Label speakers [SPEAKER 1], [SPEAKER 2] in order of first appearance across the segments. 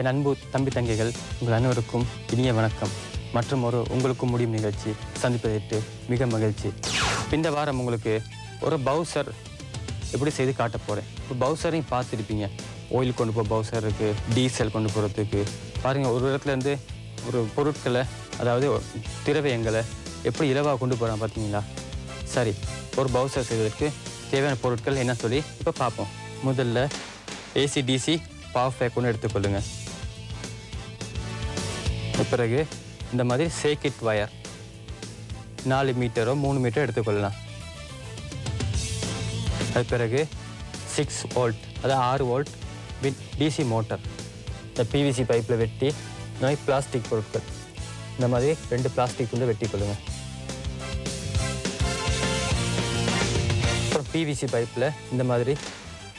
[SPEAKER 1] என் அன்பு தம்பி தங்கைகள் உங்கள் அனைவருக்கும் இனிய வணக்கம். மற்றும் உங்களுக்கும் முடியும் நிகழ்ச்சி சந்திப்பதற்கு மிக மகிழ்ச்சி. இந்த வாரம் உங்களுக்கு ஒரு பவுசர் எப்படி செய்து காட்ட போகிறேன். இப்போ பவுசரையும் பார்த்துருப்பீங்க. ஆயில் கொண்டு போக பவுசர் இருக்குது, டீசல் கொண்டு போகிறதுக்கு. பாருங்கள், ஒரு இடத்துலேருந்து ஒரு பொருட்களை, அதாவது திரவியங்களை எப்படி இலவாக கொண்டு போகிறான் பார்த்தீங்களா? சரி, ஒரு பவுசர் செய்வதற்கு தேவையான பொருட்கள் என்ன சொல்லி இப்போ பார்ப்போம். முதல்ல ஏசிடிசி பவர் பேக் ஒன்று எடுத்துக்கொள்ளுங்க. பிறகு இந்த மாதிரி சேக்கிட் வயர் 4 மீட்டரோ 3 மீட்டர் எடுத்துக்கொள்ளலாம். அது பிறகு 6 வோல்ட், அதாவது 6 வோல்ட் வித் டிசி மோட்டர். இந்த பிவிசி பைப்பில் வெட்டி இந்த மாதிரி பிளாஸ்டிக் பொருட்கள், இந்த மாதிரி 2 பிளாஸ்டிக் துண்டு வெட்டி கொள்ளுங்க. அப்புறம் பிவிசி பைப்பில் இந்த மாதிரி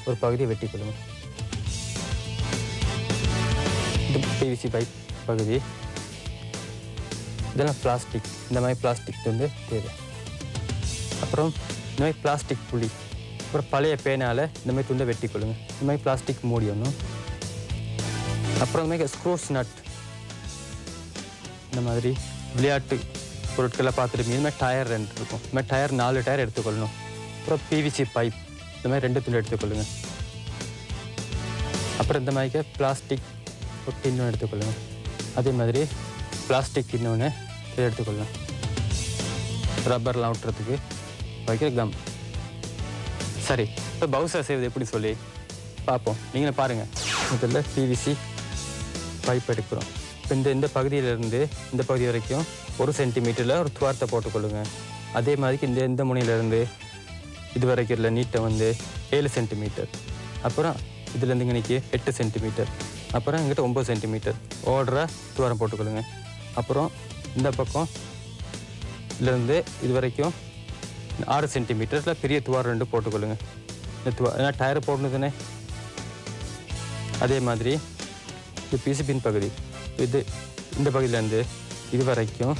[SPEAKER 1] ஒரு பகுதியை வெட்டி கொள்ளுங்க. இந்த பிவிசி பைப் பகுதி, இதெல்லாம் பிளாஸ்டிக், இந்த மாதிரி பிளாஸ்டிக் துண்டு தேவை. அப்புறம் இந்த மாதிரி பிளாஸ்டிக் புளி, அப்புறம் பழைய பேனால் இந்த மாதிரி துண்டை வெட்டி கொள்ளுங்க. இந்த மாதிரி பிளாஸ்டிக் மூடி ஒன்றும். அப்புறம் இந்த மாதிரி ஸ்க்ரூஸ் நட், இந்த மாதிரி விளையாட்டு பொருட்களை பார்த்துருப்பீங்க. இந்த மாதிரி டயர் 2 இருக்கும். இந்த மாதிரி டயர் 4 டயர் எடுத்துக்கொள்ளணும். அப்புறம் பிவிசி பைப், இந்த மாதிரி 2 துண்டு எடுத்துக்கொள்ளுங்க. அப்புறம் இந்த மாதிரி பிளாஸ்டிக் ஒரு டின்னு எடுத்துக்கொள்ளுங்க. அதே மாதிரி பிளாஸ்டிக் இன்னொன்று இதை எடுத்துக்கொள்ளலாம். ரப்பர்லாம் விட்டுறதுக்கு வைக்கிற கம். சரி, இப்போ பவுசர் செய்வது எப்படி சொல்லி பார்ப்போம். நீங்களும் பாருங்கள். முதல்ல பிவிசி பைப் எடுக்கிறோம். இப்போ இந்த பகுதியிலேருந்து இந்த பகுதி வரைக்கும் 1 சென்டிமீட்டரில் ஒரு துவாரத்தை போட்டுக்கொள்ளுங்க. அதே மாதிரி இந்த முனையிலேருந்து இது வரைக்கும் இல்லை நீட்டை 7 சென்டிமீட்டர். அப்புறம் இதுலேருந்து இங்கே 8 சென்டிமீட்டர். அப்புறம் எங்கிட்ட 9 சென்டிமீட்டர் ஓடுற துவாரம் போட்டுக்கொள்ளுங்க. அப்புறம் இந்த பக்கம் இதுலேருந்து இது வரைக்கும் 6 சென்டிமீட்டரில் பெரிய துவாரம் 2 போட்டுக்கொள்ளுங்க. இந்த ஏன்னா டயரை போடணும் தானே. அதே மாதிரி இது பிசிபின் பகுதி, இந்த பகுதியிலேருந்து இது வரைக்கும்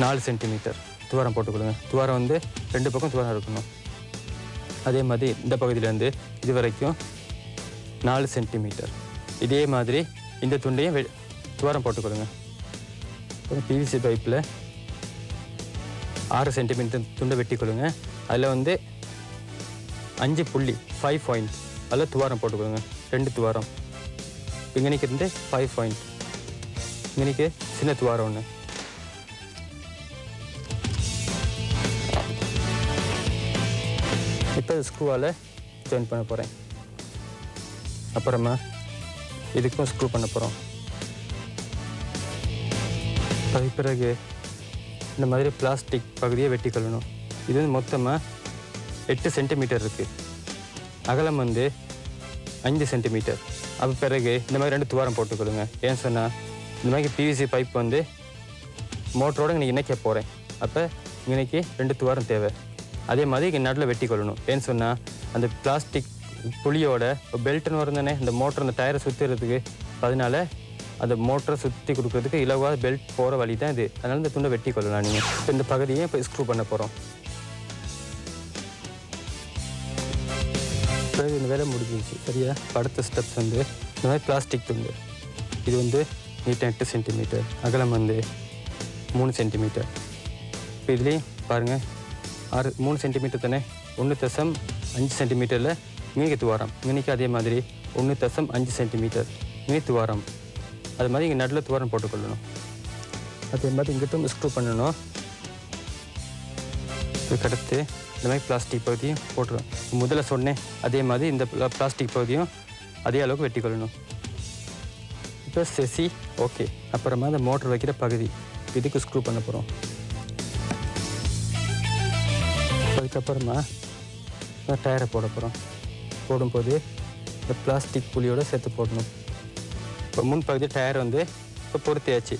[SPEAKER 1] 4 சென்டிமீட்டர் துவாரம் போட்டுக்கொள்ளுங்க. துவாரம் 2 பக்கம் துவாரம் இருக்கணும். அதே மாதிரி இந்த பகுதியிலேருந்து இது வரைக்கும் 4 சென்டிமீட்டர். இதே மாதிரி இந்த துண்டையும் துவாரம் போட்டுக்கொள்ளுங்க. அப்புறம் பிவிசி பைப்பில் 6 சென்டிமீட்டர் துண்டை வெட்டிக்கொள்ளுங்க. அதில் 5 புள்ளி 5 பாயிண்ட் அதில் துவாரம் போட்டுக்கொள்ளுங்க. 2 துவாரம். இங்கனைக்கு 5 பாயிண்ட், இங்கனைக்கு சின்ன துவாரம் 1. இப்போ ஸ்க்ரூவால் ஜாயின் பண்ண போகிறேன். அப்புறமா இதுக்கும் ஸ்க்ரூ பண்ண போகிறோம். அது பிறகு இந்த மாதிரி பிளாஸ்டிக் பகுதியை வெட்டிக்கொள்ளணும். இது மொத்தமாக 8 சென்டிமீட்டர் இருக்குது. அகலம் 5 சென்டிமீட்டர். அது பிறகு இந்த மாதிரி 2 துவாரம் போட்டுக்கொள்ளுங்க. ஏன்னு சொன்னால் இந்த மாதிரி பிவிசி பைப் மோட்டரோடு இன்றைக்கி இணைக்க போகிறேன். அப்போ இன்றைக்கி 2 துவாரம் தேவை. அதே மாதிரி இங்கே நடுவில் வெட்டிக்கொள்ளணும். ஏன்னு சொன்னால் அந்த பிளாஸ்டிக் புளியோட பெல்ட்டுன்னு வருந்தானே இந்த மோட்டர், அந்த டயரை சுற்றுறதுக்கு. அதனால அந்த மோட்டரை சுற்றி கொடுக்குறதுக்கு இலவாக பெல்ட் போகிற வழி தான் இது. அதனால் இந்த துண்டை வெட்டி கொள்ளலாம். நீங்கள் இப்போ இந்த பகுதியை இப்போ ஸ்க்ரூ பண்ண போகிறோம். பிறகு இந்த வேலை முடிஞ்சிச்சு. சரியா? அடுத்த ஸ்டெப்ஸ் இந்த மாதிரி பிளாஸ்டிக் துண்டு. இது நீட்டாக 8 சென்டிமீட்டர், அகலம் 3 சென்டிமீட்டர். இப்போ இதுலேயும் பாருங்கள் 3 சென்டிமீட்டர் தானே. 1.5 சென்டிமீட்டரில் இங்கே துவாரம். இன்றைக்கி அதே மாதிரி 1.5 சென்டிமீட்டர் இங்கே துவாரம். அது மாதிரி இங்கே நடுவில் துவாரம் போட்டுக்கொள்ளணும். அதே மாதிரி இங்கிட்டும் ஸ்க்ரூ பண்ணணும். இதுக்கடுத்து இந்த மாதிரி பிளாஸ்டிக் பகுதியும் போட்டுருவோம். முதல்ல சொன்னேன் அதே மாதிரி இந்த பிளாஸ்டிக் பகுதியும் அதே அளவுக்கு வெட்டிக்கொள்ளணும். இப்போ செசி ஓகே. அப்புறமா அந்த மோட்டர் வைக்கிற பகுதி இதுக்கு ஸ்க்ரூ பண்ண போகிறோம். அதுக்கப்புறமா டயரை போட போகிறோம். போடும்போது இந்த பிளாஸ்டிக் புளியோடு சேர்த்து போடணும். இப்போ முன்பகுதி டயர் இப்போ பொருத்தியாச்சு.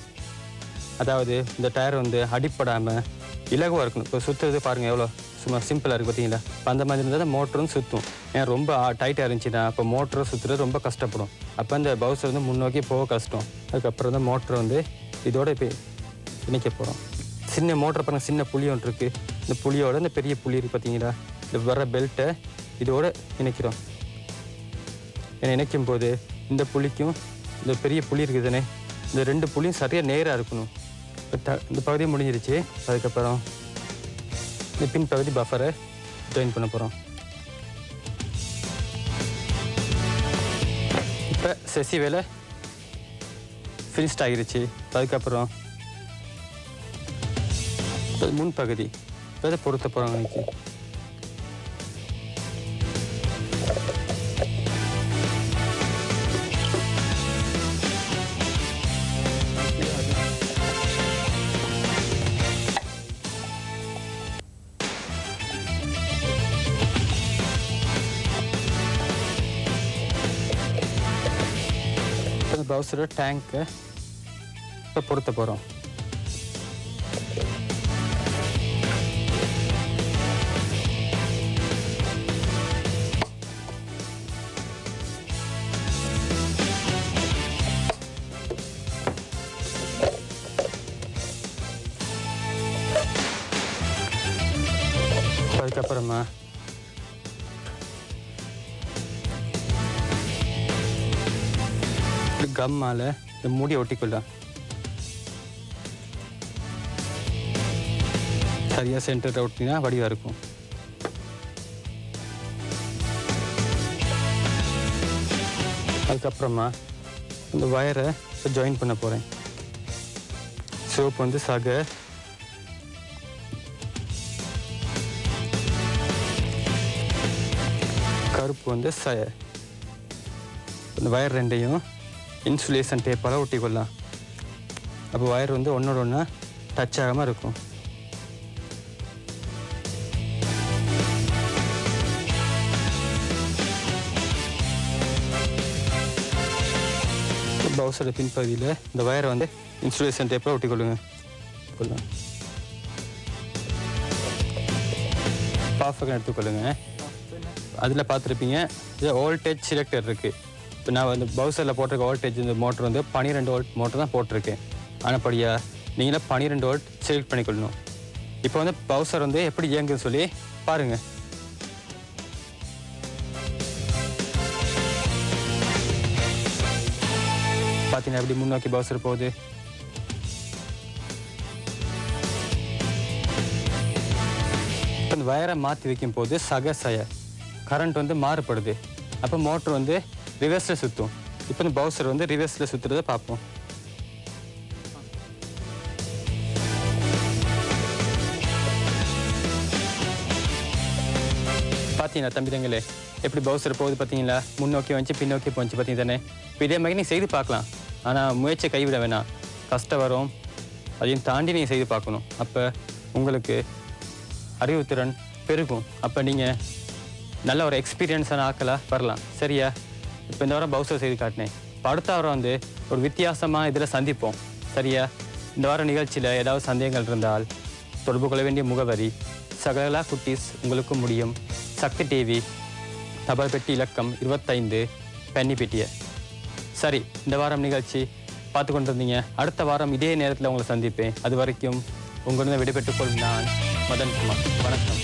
[SPEAKER 1] அதாவது இந்த டயர் அடிப்படாமல் இலகுவாக இருக்கணும். இப்போ சுற்றுறது பாருங்கள் எவ்வளோ சும்மா சிம்பிளாக இருக்குது பார்த்தீங்களா? இப்போ அந்த மாதிரி இருந்தால் தான் மோட்டரும் சுற்றும். ஏன் ரொம்ப டைட்டாக இருந்துச்சுன்னா அப்போ மோட்டரும் சுற்றுறது ரொம்ப கஷ்டப்படும். அப்போ இந்த பவுசர் முன்னோக்கி போக கஷ்டம். அதுக்கப்புறம் தான் மோட்டர் இதோட இப்போ இணைக்க போகிறோம். சின்ன மோட்டர் பாருங்கள், சின்ன புளி ஒன்று இருக்குது. இந்த புளியோட இந்த பெரிய புளி இருக்குது பார்த்தீங்களா? இந்த வர பெல்ட்டை இதோடு இணைக்கிறோம். என்னை இணைக்கும் போது இந்த புளிக்கும் இந்த பெரிய புளி இருக்குதுதானே, இந்த 2 புளியும் சரியாக நேராக இருக்கணும். இந்த பகுதி முடிஞ்சிருச்சு. அதுக்கப்புறம் இந்த பின் பகுதி பஃபரை ஜாயின் பண்ண போகிறோம். இப்போ செசி வேலை ஃபினிஷ்ட் ஆகிருச்சு. அதுக்கப்புறம் முன் பகுதி அதை பொருத்த போகிறோம். இன்னைக்கு பவுசரோட டேங்கை இப்போ பொருத்த போகிறோம். அதுக்கப்புறமா கம்மால் இந்த மூடியை ஒட்டிக்கொள்ளலாம். சரியாக சென்டரில் ஒட்டினா வடிவாக இருக்கும். அதுக்கப்புறமா இந்த வயரை இப்போ ஜாயின் பண்ண போகிறேன். சிவப்பு வந்து சகை, கருப்பு வந்து சய. இந்த வயர் ரெண்டையும் இன்சுலேஷன் டேப்பால் ஒட்டிக்கொள்ளலாம். அப்போ வயர் வந்து ஒன்றோட ஒன்றா டச் ஆகாமல் இருக்கும். பவுசரோட பின்பகுதியில் இந்த வயரை வந்து இன்சுலேஷன் டேப்பில் ஒட்டிக்கொள்ளுங்க. பாஃபகம் எடுத்துக்கொள்ளுங்க. அதில் பார்த்துருப்பீங்க இது வோல்டேஜ் செலக்டர் இருக்குது. இப்போ நான் வந்து பவுசரில் போட்டிருக்க வோல்டேஜ் இந்த மோட்டர் வந்து 12 வோல்ட் மோட்டர் தான் போட்டிருக்கேன். ஆனப்படியாக நீங்களே 12 வோல்ட் செலக்ட் பண்ணிக்கொள்ளணும். இப்போ வந்து பவுசர் வந்து எப்படி இயங்குன்னு சொல்லி பாருங்கள். பார்த்தீங்கன்னா எப்படி முன்னோக்கி பவுசர் போகுது. இப்போ இந்த வயரை மாற்றி வைக்கும் போது சய கரண்ட் வந்து மாறுபடுது. அப்போ மோட்டர் வந்து ரிவர்ஸில் சுற்றும். இப்போ இந்த பவுசர் வந்து ரிவர்ஸில் சுற்றுறத பார்ப்போம். பார்த்தீங்களா தம்பிதங்களே எப்படி பவுசர் போகுது பார்த்தீங்களா? முன்னோக்கி வந்துச்சு பின்னோக்கி போச்சு பார்த்தீங்க தானே. இப்போ இதே மாதிரி நீங்கள் செய்து பார்க்கலாம். ஆனால் முயற்சியை கைவிட வேணாம். கஷ்டம் வரும், அதையும் தாண்டி நீங்கள் செய்து பார்க்கணும். அப்போ உங்களுக்கு அறிவுத்திறன் பெருகும். அப்போ நீங்கள் நல்ல ஒரு எக்ஸ்பீரியன்ஸான ஆக்கலாக வரலாம். சரியா? இப்போ இந்த வாரம் பவுசர் செய்து காட்டினேன். இப்போ அடுத்த வாரம் வந்து ஒரு வித்தியாசமாக இதில் சந்திப்போம். சரியா? இந்த வார நிகழ்ச்சியில் ஏதாவது சந்தேகங்கள் இருந்தால் தொடர்பு கொள்ள வேண்டிய முகவரி சகலா குட்டீஸ் உங்களுக்கு முடியும், சக்தி டிவி, தபால் பெட்டி இலக்கம் 25, பென்னிப்பெட்டிய. சரி, இந்த வாரம் நிகழ்ச்சி பார்த்து கொண்டு இருந்தீங்க. அடுத்த வாரம் இதே நேரத்தில் உங்களை சந்திப்பேன். அது வரைக்கும் உங்களிடம் விடைபெற்றுக் கொள்ளும் நான் மதன் குமார். வணக்கம்.